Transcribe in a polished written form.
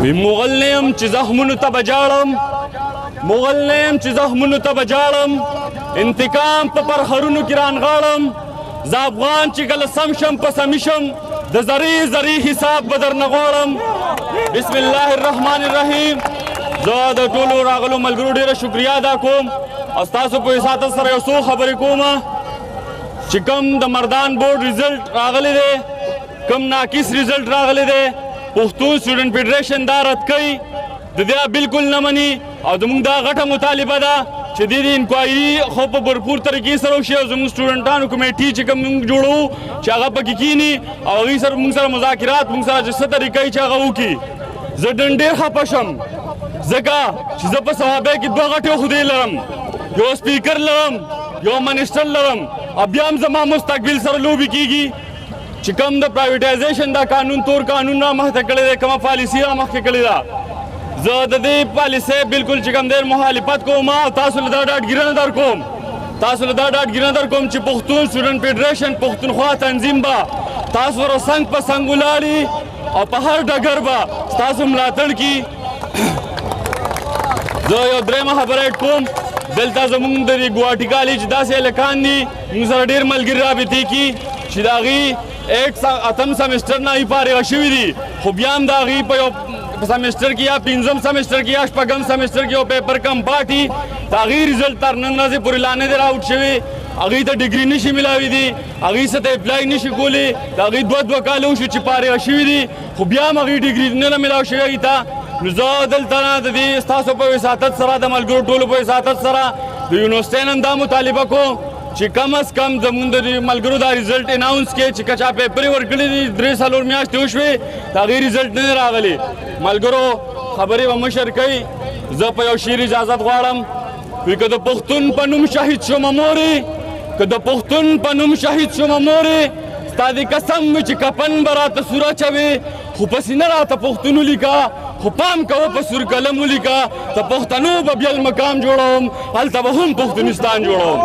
وی مغل نیم چې زخمونو ته به جاړم مغل نیم چې زخمونو ته به جاړم انتقام په پرهرونو کې رانغاړم زه افغان چې کله سم شم په سمي شم د زری زری حساب به درنه غواړم بسم الله الرحمن الرحیم زه د ټولو راغلو ملګرو ډېره شکریه ادا کوم او ستاسو په حساتت سره یو څو خبرې کومه چې کوم د مردان بورډ ریزلټ راغلی دی کوم ناقص ریزلټ راغلی دی پښتون سټوډنټ فیډریشن دا رد کوي د دې بالکل نه مني او زموږ دا غټه مطالبه ده چې د دې انکوایري خو په بھرپور طریقې سره وشي او زموږ سټوډنټانو کمیټي چې کوم موږ جوړوو چې هغه پکې کینی او هغوی سره موږ سره مذاکرات موږ سره چې څه طریقه وي چې هغه وکړي زه ډېر خفه شم ځکه چې زه په صحابه کې دوه غټې خدای لرم یو سپیکر لرم یو منسټر لرم او بیا هم زما مستقبل سره لوبې کیږي چې کوم د پرایویټایزیشن دا قانون تور قانون را مخته کړی دی کومه پالیسي را مخکې کړې ده زه د دې پالیسۍ بالکل چې کوم دی مخالفت کوم او تاسو له دا ډاډګیرنه در کوم چې پښتون سټوډنټ فیډریشن پښتونخوا تنظیم به تاسو سره څنګ په څنګ ولاړي او په هر ډګر به ستاسو ملاتړ کي زه یو درېیمه خبره کوم دلته زموږ د دې ګوهاټي کالج داسې هلکان دي موږ سره ډېر ملګري رابطې کي چې د هغوی اتم سمسټر نه فارغه شوي دي خو بیا هم د هغوی په یو سمسټر کې یا پنځم سمسټر کې یا شپږم سمسټر کې یو پیپر کم پاټي د هغوی ریزلټ تر نن ورځې پورې لا نه دی راوټ شوی هغوی ته ډګري نشي میلاوي دي هغوی څه ته اپلای نشي کولی د هغوی دوه کاله وشو چې فارغه شوي دي خو بیا هم هغوی ډګري نه میلاو شوی هغوی ته نو زه دلته نه د دې ستاسو په وساطت سره د ملګرو ټولو په وساطت سره د یونیورسټۍ نن دا مطالبه کوم چې کم از کم زموږ د ملګرو دا ریزلټ اناونس کړي چې که چا پیپرې ورکړي دي 3-4 میاشتې وشوې د هغې ریزلټ نه دی راغلی ملګرو خبرې به مشر کوي زه په یو شعر اجازت غواړم وایي که د پښتون په نوم شهید شومه مورې که د پښتون په نوم شهید شومه مورې ستا د قسم وي چې کفن به راته سور اچوې خو په سینه راته پښتون ولیکه خو پام کوه په سور قلم ولیکه د پښتنو به بیا مقام جوړوم هلته به هم پښتونستان جوړوم